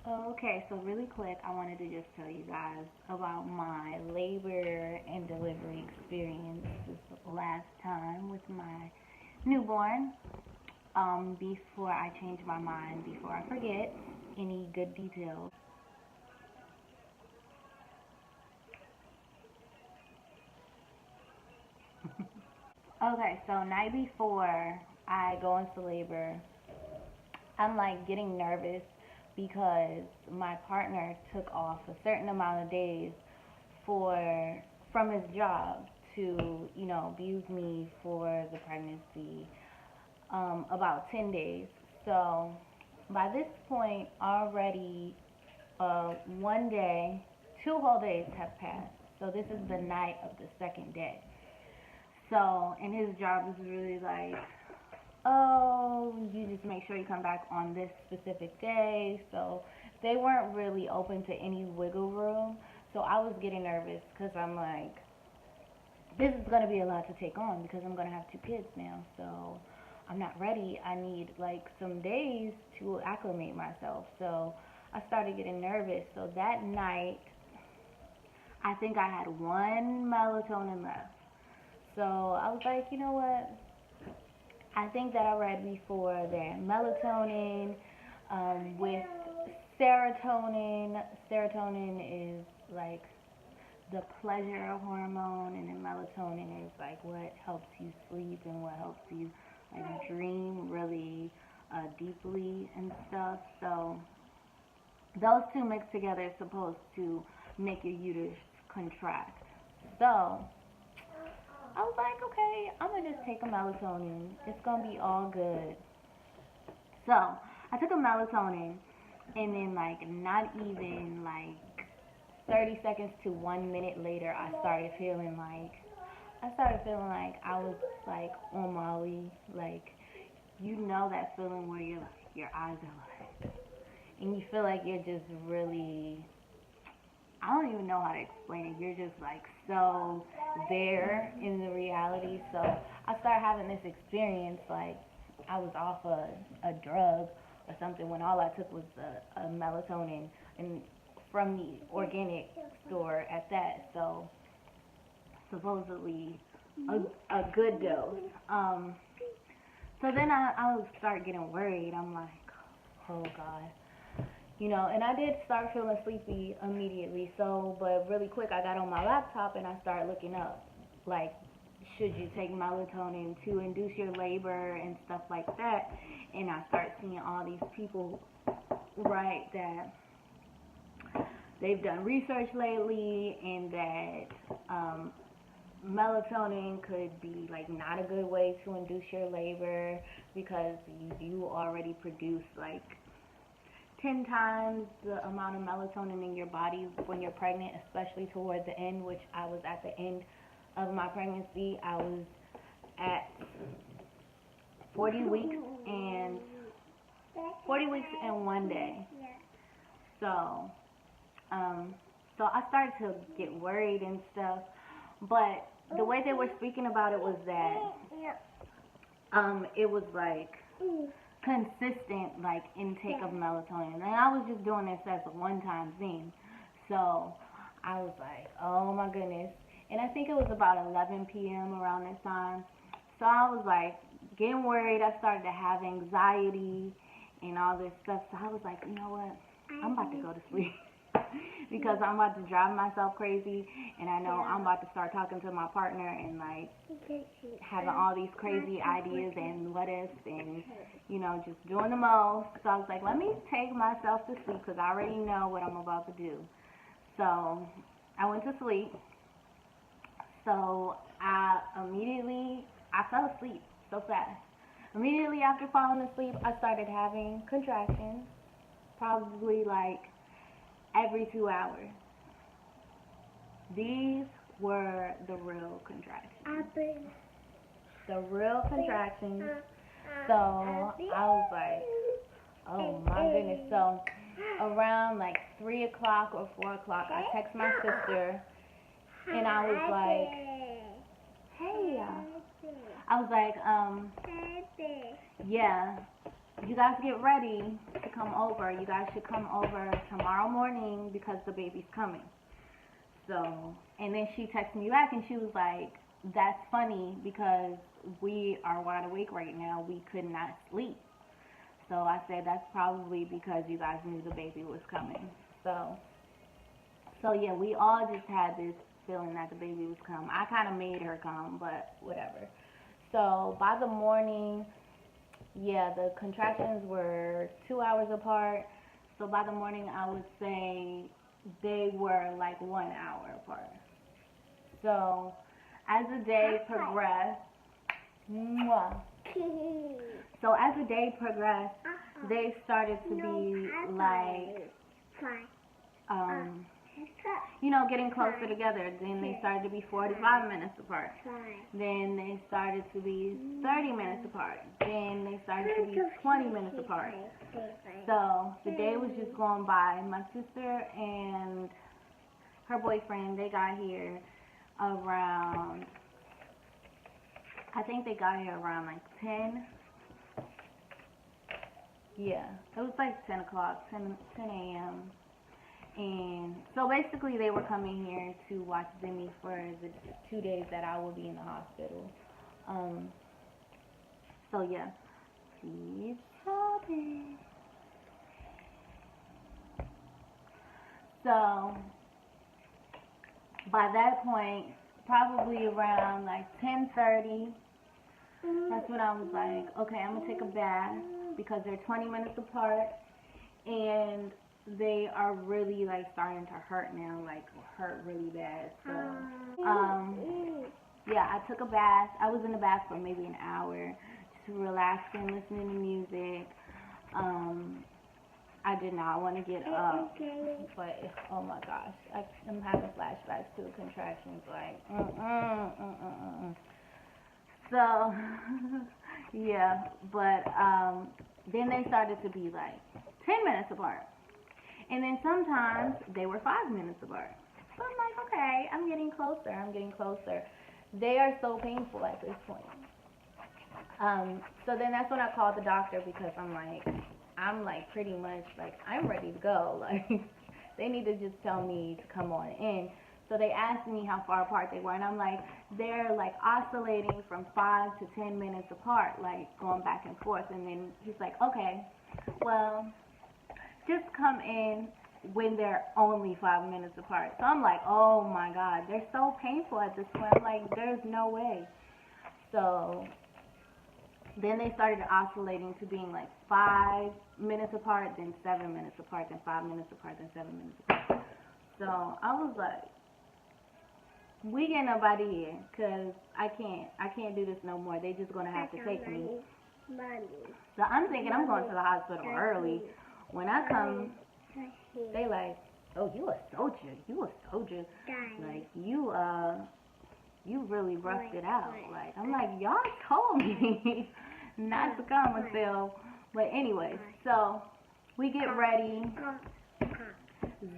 Okay, so really quick, I wanted to just tell you guys about my labor and delivery experience this last time with my newborn. Before I change my mind, before I forget any good details. Okay, so night before I go into labor, I'm like getting nervous because my partner took off a certain amount of days for from his job to, be with me for the pregnancy, about 10 days. So by this point, already one day, 2 whole days have passed. So this is the night of the second day. So, and his job is really like, oh, you just make sure you come back on this specific day. So they weren't really open to any wiggle room. So I was getting nervous because I'm like, this is going to be a lot to take on because I'm going to have 2 kids now. So I'm not ready. I need like some days to acclimate myself. So I started getting nervous. So that night, I think I had one melatonin left. So I was like, you know what? I think that I read before that melatonin with serotonin is like the pleasure hormone, and then melatonin is like what helps you sleep and what helps you like dream really deeply and stuff. So those two mixed together is supposed to make your uterus contract. So I was like, okay, I'm gonna just take a melatonin. It's gonna be all good. So I took a melatonin, and then like not even like 30 seconds to 1 minute later, I started feeling like I was like on Molly, like that feeling where your eyes are like, and you feel like you're just really, I don't even know how to explain it. You're just like so there in the reality. So I started having this experience like I was off a drug or something when all I took was a melatonin and from the organic store at that. So supposedly a good dose. So then I would start getting worried. I'm like, oh God, and I did start feeling sleepy immediately. So, but really quick, I got on my laptop and I started looking up, like, should you take melatonin to induce your labor and stuff like that? And I start seeing all these people, right, that they've done research lately and that melatonin could be like not a good way to induce your labor because you already produce like 10 times the amount of melatonin in your body when you're pregnant, especially toward the end, which I was at the end of my pregnancy. I was at 40 weeks and 40 weeks and 1 day. So, so I started to get worried and stuff. But the way they were speaking about it was that it was like consistent like intake of melatonin, and I was just doing this as a one-time thing. So I was like, oh my goodness. And I think it was about 11 p.m. around this time. So I was like getting worried. I started to have anxiety and all this stuff. So I was like, you know what? I'm about to go to sleep because I'm about to drive myself crazy, and I know I'm about to start talking to my partner and like having all these crazy ideas and what ifs and just doing the most. So I was like, let me take myself to sleep because I already know what I'm about to do. So I went to sleep. So I fell asleep so fast. Immediately after falling asleep, I started having contractions, probably like every 2 hours. These were the real contractions. The real contractions. So I was like, oh my goodness. So around like 3 o'clock or 4 o'clock, I text my sister and I was like, hey, I was like, yeah. you guys get ready to come over. You guys should come over tomorrow morning because the baby's coming. So, and then she texted me back and she was like, that's funny because we are wide awake right now. We could not sleep. So I said, that's probably because you guys knew the baby was coming. So yeah, we all just had this feeling that the baby was coming. I kind of made her come, but whatever. So by the morning, yeah, the contractions were 2 hours apart. So by the morning, I would say they were like 1 hour apart. So as the day progressed, mwah. So as the day progressed, they started to be like, getting closer together. Then they started to be 45 minutes apart. Then they started to be 30 minutes apart. Then they started to be 20 minutes apart. So the day was just going by. My sister and her boyfriend, they got here around, I think they got here around like 10. Yeah, it was like 10 o'clock, 10 a.m. And so basically they were coming here to watch Zimmy for the 2 days that I will be in the hospital. So yeah, keep shopping. So by that point, probably around like 10:30, that's when I was like, okay, I'm gonna take a bath because they're 20 minutes apart and they are really like starting to hurt now, like hurt really bad. So yeah, I took a bath. I was in the bath for maybe an hour, just relaxing, listening to music. I did not want to get up, but oh my gosh, I'm having flashbacks to the contractions, like So yeah, but then they started to be like 10 minutes apart. And then sometimes they were 5 minutes apart. So I'm like, okay, I'm getting closer. They are so painful at this point. So then that's when I called the doctor because I'm like pretty much like I'm ready to go. Like they need to just tell me to come on in. So they asked me how far apart they were, and I'm like, they're like oscillating from 5 to 10 minutes apart, like going back and forth. And then he's like, okay, well, just come in when they're only 5 minutes apart. So I'm like, oh my God, they're so painful at this point. I'm like, there's no way. So then they started oscillating to being like 5 minutes apart, then 7 minutes apart, then 5 minutes apart, then 7 minutes apart. So I was like, we get nobody here, cause I can't do this no more. They just gonna have to take me. So I'm thinking I'm going to the hospital early. When I come, they like, oh, you a soldier. Like you really roughed it out. Like I'm like, y'all told me not to come until. But anyway, so we get ready.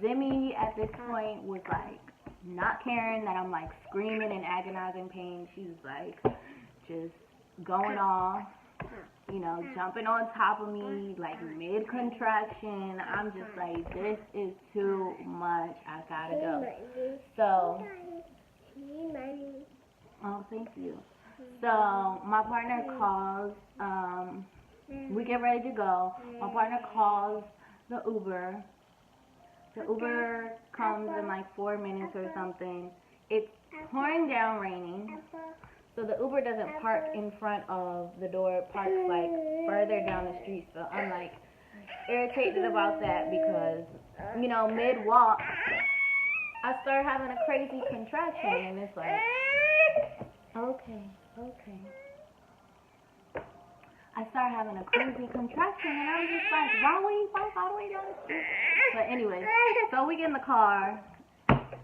Zimmy at this point was like not caring that I'm like screaming in agonizing pain. She's like just going off, jumping on top of me like mid contraction. I'm just like, this is too much. I gotta go. So, oh, thank you. So my partner calls. We get ready to go. My partner calls the Uber. The Uber comes in like 4 minutes or something. It's pouring down raining. So the Uber doesn't park in front of the door. It parks like further down the street. So I'm like irritated about that because, mid-walk, I start having a crazy contraction and it's like, okay. I start having a crazy contraction and I was just like, why would he park all the way down the street? But anyway, so we get in the car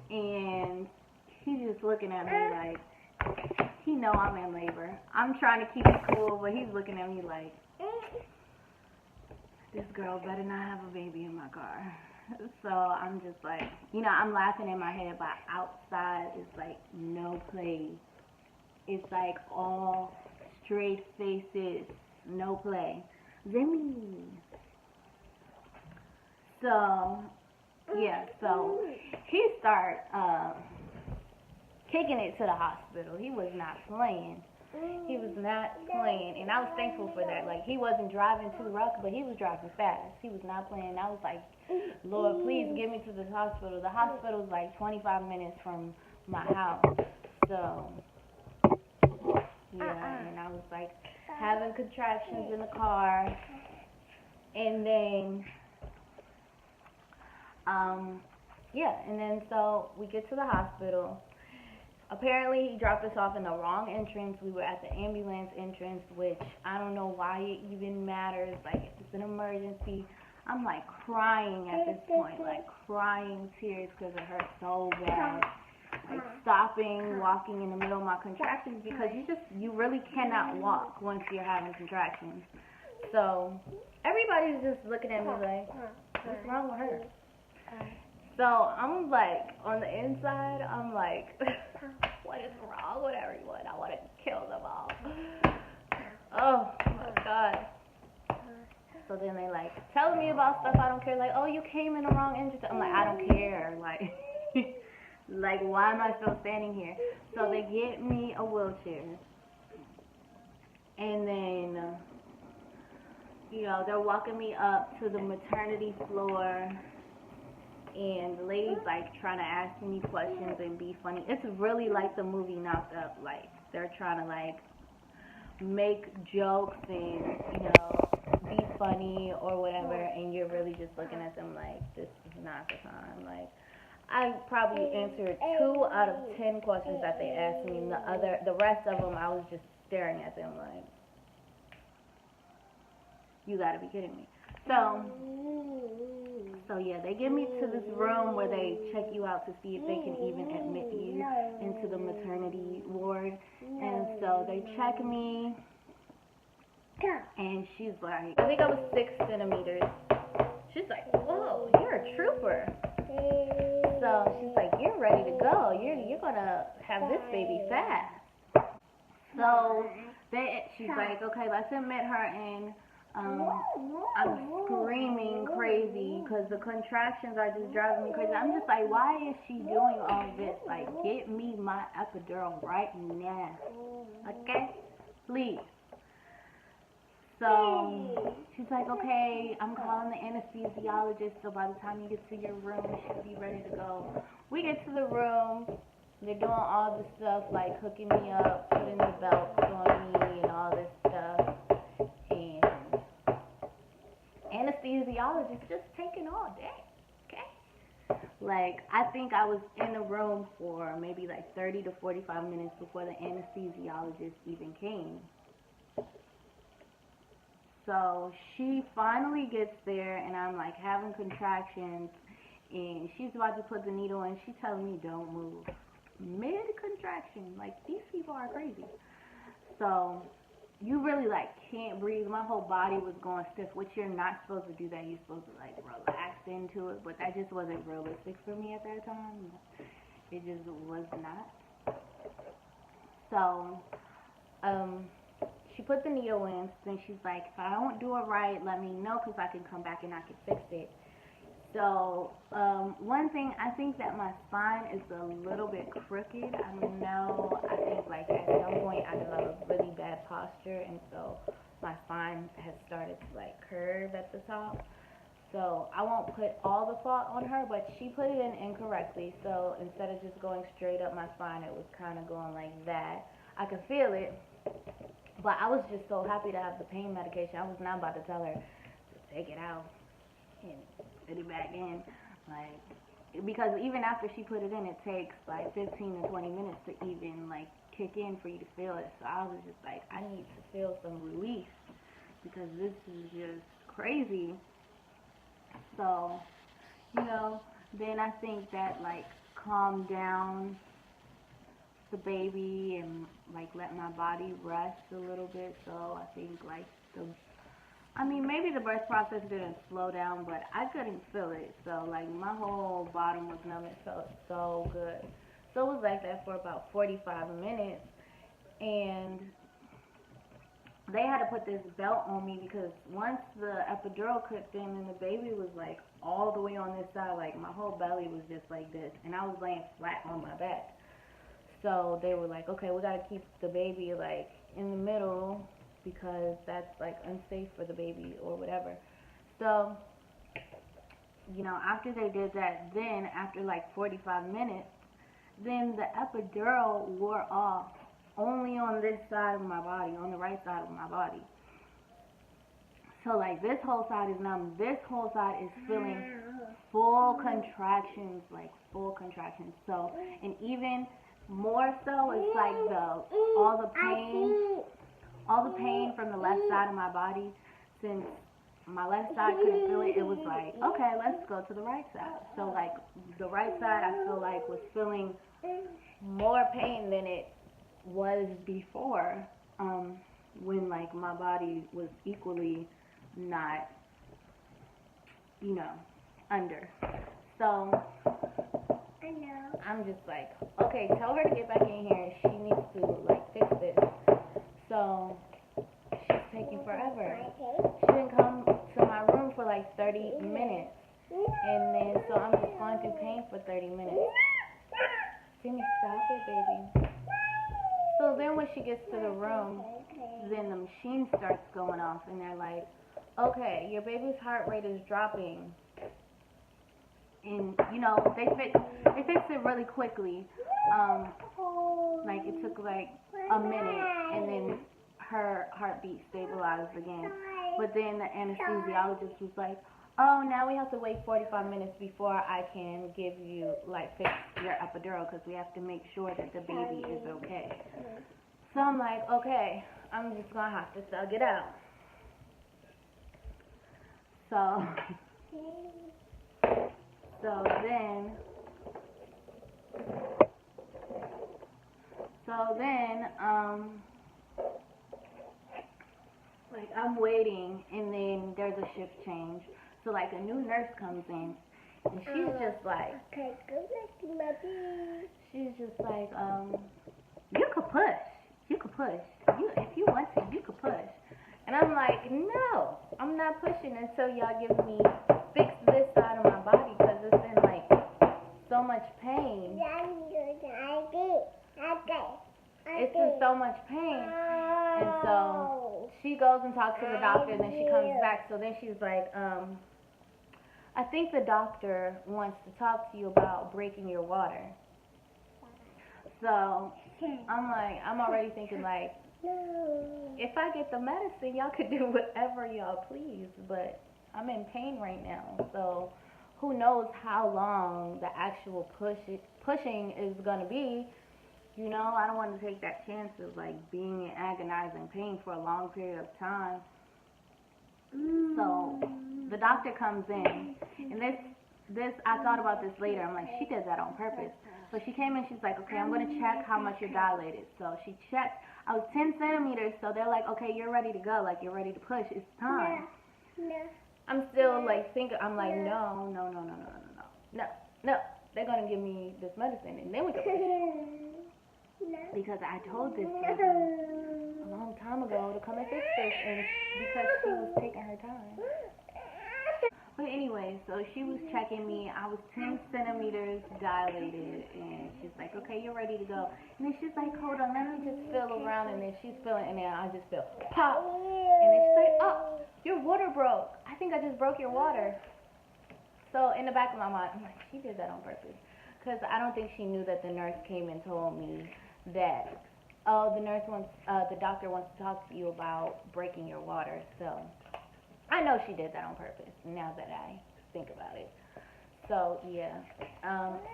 and he's just looking at me like, he know I'm in labor. I'm trying to keep it cool, but he's looking at me like, this girl better not have a baby in my car. So I'm just like, I'm laughing in my head, but outside it's like no play. It's like all straight faces, no play. Zimmy. So, yeah, so he started kicking it to the hospital. He was not playing. He was not playing, and I was thankful for that. Like, he wasn't driving too rough, but he was driving fast. He was not playing. I was like, Lord, please get me to this hospital. The hospital's like 25 minutes from my house. So, yeah, and I was like having contractions in the car, and then, yeah, and then so we get to the hospital. Apparently, he dropped us off in the wrong entrance. We were at the ambulance entrance, which I don't know why it even matters. Like, if it's an emergency, I'm like crying at this point, like crying tears because it hurt so bad. Like stopping, walking in the middle of my contractions because you really cannot walk once you're having contractions. So everybody's just looking at me like, what's wrong with her? So I'm like, on the inside, I'm like, what is wrong with everyone? I want to kill them all. Oh my God. So then they like telling me about stuff I don't care. Like, oh, you came in the wrong entrance. I'm like, I don't care. Like, like, why am I still standing here? So they get me a wheelchair. And then, you know, they're walking me up to the maternity floor. And the lady's like trying to ask me questions and be funny. It's really like the movie Knocked Up. Like, they're trying to like make jokes and, you know, be funny or whatever, and you're really just looking at them like, this is not the time. Like, I probably answered 2 out of 10 questions that they asked me, and the rest of them I was just staring at them like, you gotta be kidding me. So yeah, they get me to this room where they check you out to see if they can even admit you into the maternity ward. And so they check me, and she's like, I think I was 6 centimeters. She's like, whoa, you're a trooper. So she's like, you're ready to go. You're gonna have this baby fast. So she's like, okay, let's admit her in. I'm screaming crazy because the contractions are just driving me crazy. I'm just like, why is she doing all this? Like, get me my epidural right now. Okay? Please. So she's like, okay, I'm calling the anesthesiologist, so by the time you get to your room, you should be ready to go. We get to the room. They're doing all this stuff, like hooking me up, putting the belts on me and all this stuff. Anesthesiologist just taking all day, okay? Like, I think I was in the room for maybe like 30 to 45 minutes before the anesthesiologist even came. So she finally gets there, and I'm like having contractions, and she's about to put the needle in. She's telling me don't move mid-contraction. Like, these people are crazy. So you really like can't breathe. My whole body was going stiff, which you're not supposed to do that. You're supposed to like relax into it, but that just wasn't realistic for me at that time. It just was not. So she put the needle in. Then she's like, if I don't do it right, let me know, because I can come back and I can fix it. So one thing, I think that my spine is a little bit crooked. I don't know. I think like at some point I developed really bad posture, and so my spine has started to like curve at the top. So I won't put all the fault on her, but she put it in incorrectly. So instead of just going straight up my spine, it was kind of going like that. I could feel it, but I was just so happy to have the pain medication. I was not about to tell her to take it out and put it back in, like, because even after she put it in, it takes like 15 to 20 minutes to even like kick in for you to feel it. So I was just like, I need to feel some relief because this is just crazy. So, you know, then I think that like calmed down the baby and like let my body rest a little bit. So I think like maybe the birth process didn't slow down, but I couldn't feel it. So like my whole bottom was numb. It felt so good. So it was like that for about 45 minutes. And they had to put this belt on me because once the epidural clipped in and the baby was like all the way on this side, like my whole belly was just like this, and I was laying flat on my back. So they were like, okay, we gotta keep the baby like in the middle because that's like unsafe for the baby or whatever. So, you know, after they did that, then after like 45 minutes, then the epidural wore off only on this side of my body, on the right side of my body. So like this whole side is numb. This whole side is feeling full contractions, like full contractions. So, and even more so, it's like all the pain from the left side of my body. Since my left side couldn't feel it, it was like, okay, let's go to the right side. So like the right side, I feel like was feeling more pain than it was before, when like my body was equally not, you know, under. So I'm just like, okay, tell her to get back in here. She needs to like fix this. So she's taking forever. She didn't come to my room for like 30 minutes. And then so I'm just going through pain for 30 minutes. Simi, stop it, baby. So then when she gets to the room, then the machine starts going off and they're like, okay, your baby's heart rate is dropping. And you know, they fixed it really quickly. Like it took like a minute and then her heartbeat stabilized again. But then the anesthesiologist was like, oh, now we have to wait 45 minutes before I can give you, like, fix your epidural because we have to make sure that the baby is okay. So I'm like, okay, I'm just going to have to thug it out. So then, like, I'm waiting, and then there's a shift change. So, like, a new nurse comes in, and she's just like, you could push. If you want to, you could push. And I'm like, no, I'm not pushing until y'all fix this side of my body, because it's in, like, so much pain. It's in so much pain. And so she goes and talks to the doctor, and then she comes back. So then she's like, I think the doctor wants to talk to you about breaking your water. So I'm like, I'm already thinking like, if I get the medicine, y'all could do whatever y'all please, but I'm in pain right now. So who knows how long the actual pushing is going to be. You know, I don't want to take that chance of like being in agonizing pain for a long period of time. So the doctor comes in, and this I thought about this later. I'm like, she did that on purpose. So she came in, she's like, okay, I'm going to check how much you're dilated. So she checked. I was 10 centimeters, so they're like, okay, you're ready to go. Like, you're ready to push. It's time. I'm still like thinking, I'm like, no. They're going to give me this medicine, and then we can push. Because I told this person a long time ago to come and fix this, and because she was taking her time. But anyway, so she was checking me. I was 10 centimeters dilated, and she's like, okay, you're ready to go. And then she's like, hold on, let me just feel around, and then she's feeling, and then I just feel pop. And then she's like, oh, your water broke. I think I just broke your water. So in the back of my mind, I'm like, she did that on purpose. Because I don't think she knew that the nurse came and told me that, oh, the doctor wants to talk to you about breaking your water. So I know she did that on purpose, now that I think about it. So yeah,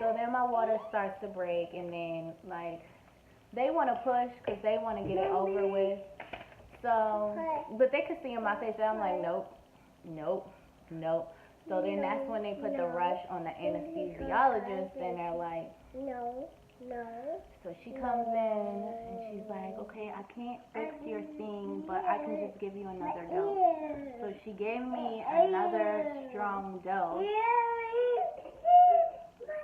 so then my water starts to break, and then like they want to push because they want to get it over with. So, but they could see in my face that I'm like, nope. So then that's when they put the rush on the anesthesiologist, and they're like, no. So she comes in, and she's like, okay, I can't fix your thing, but I can just give you another dose. So she gave me another strong dose.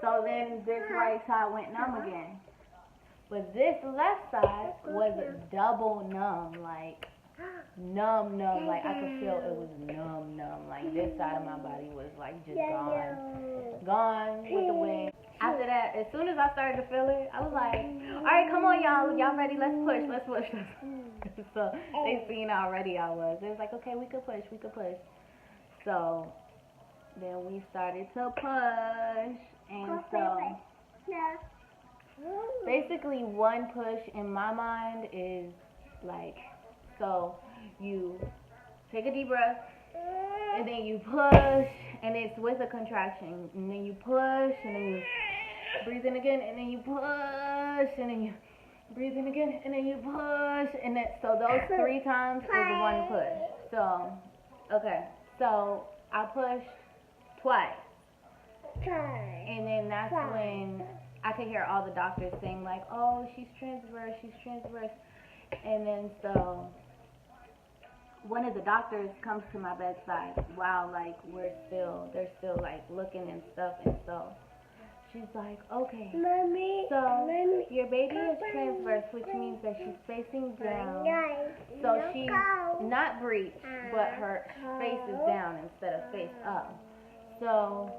So then this right side went numb again. But this left side was double numb, like numb. Like I could feel it was numb. Like this side of my body was like just gone with the wind. After that, as soon as I started to feel it, I was like, all right, come on, y'all ready? Let's push. So they seen how ready I was. It was like, okay, we could push. So then we started to push, and so basically one push in my mind is like, so you take a deep breath, and then you push, and it's with a contraction, and then you push, and then you breathe in again, and then you push, and then you breathe in again, and then you push, and then so those 3 times is one push. So okay, so I pushed twice, and then that's when I could hear all the doctors saying like, oh, she's transverse, and then so one of the doctors comes to my bedside while like they're still like looking and stuff, and so she's like, okay, so your baby is transverse, which means that she's facing down, so she's not breached, but her face is down instead of face up. So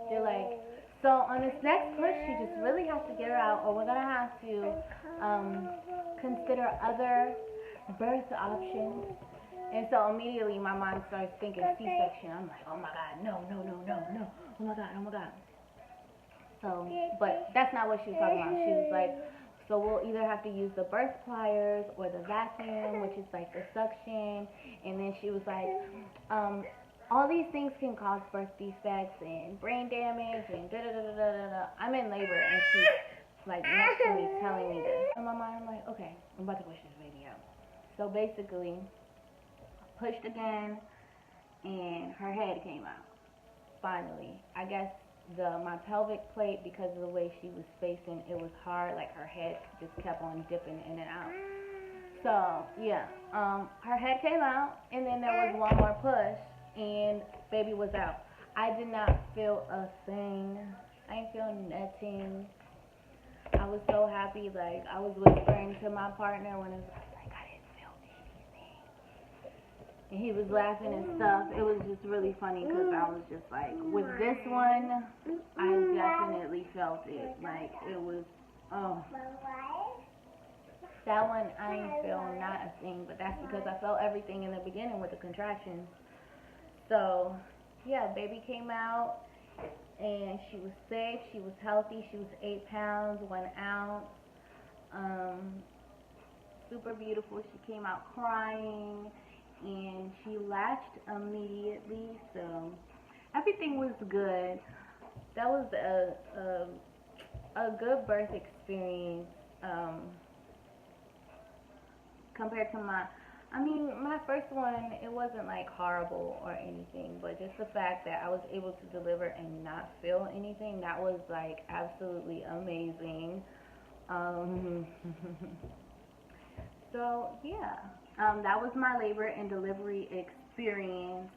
they're like, so on this next push, you just really have to get her out, or we're gonna have to consider other birth options. And so immediately my mind starts thinking C-section. I'm like, oh my God, no, oh my God. So, but that's not what she was talking about. She was like, so we'll either have to use the birth pliers or the vacuum, which is like the suction. And then she was like, all these things can cause birth defects and brain damage and da-da-da-da-da-da. I'm in labor, and she's like next to me telling me this. In my mind, I'm like, okay, I'm about to push this baby out. So basically, pushed again, and her head came out. Finally, I guess my pelvic plate, because of the way she was facing, it was hard. Like her head just kept on dipping in and out. So yeah, her head came out, and then there was one more push, and baby was out. I did not feel a thing. I didn't feel nothing. I was so happy. Like I was whispering to my partner when it was like, I didn't feel anything. And he was laughing and stuff. It was just really funny because I was just like, with this one, I definitely felt it. Like it was, oh. That one, I didn't feel not a thing, but that's because I felt everything in the beginning with the contractions. So, yeah, baby came out, and she was safe, she was healthy, she was 8 pounds, 1 ounce, super beautiful. She came out crying, and she latched immediately, so everything was good. That was a good birth experience, compared to my first one. It wasn't like horrible or anything, but just the fact that I was able to deliver and not feel anything, that was like absolutely amazing. So yeah, that was my labor and delivery experience.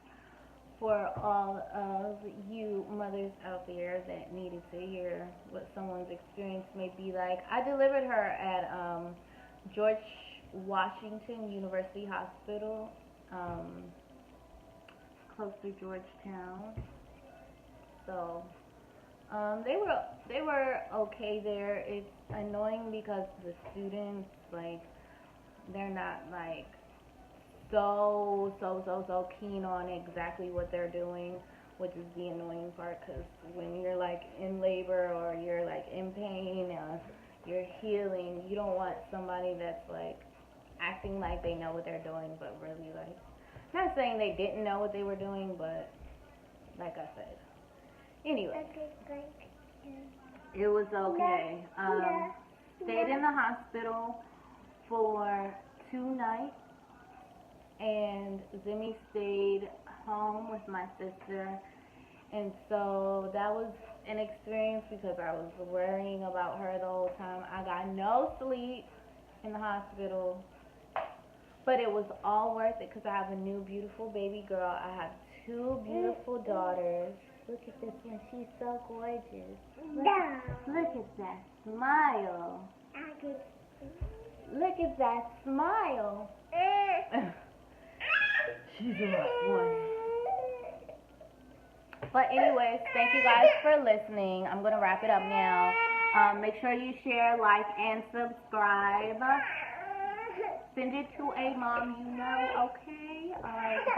For all of you mothers out there that needed to hear what someone's experience may be like, I delivered her at George Washington University Hospital, close to Georgetown. So they were okay there. It's annoying because the students, like, they're not like so keen on exactly what they're doing, which is the annoying part, because when you're like in labor or you're like in pain or you're healing, you don't want somebody that's like acting like they know what they're doing, but really, like, not saying they didn't know what they were doing, but like I said, anyway, it was okay. Stayed in the hospital for 2 nights, and Zimmy stayed home with my sister, and so that was an experience because I was worrying about her the whole time. I got no sleep in the hospital, but it was all worth it because I have a new beautiful baby girl. I have 2 beautiful daughters. Look at this one. She's so gorgeous. Look at that smile. Look at that smile. She's a rough one. But anyways, thank you guys for listening. I'm going to wrap it up now. Make sure you share, like, and subscribe. Send it to a mom you know, okay? All right, bye.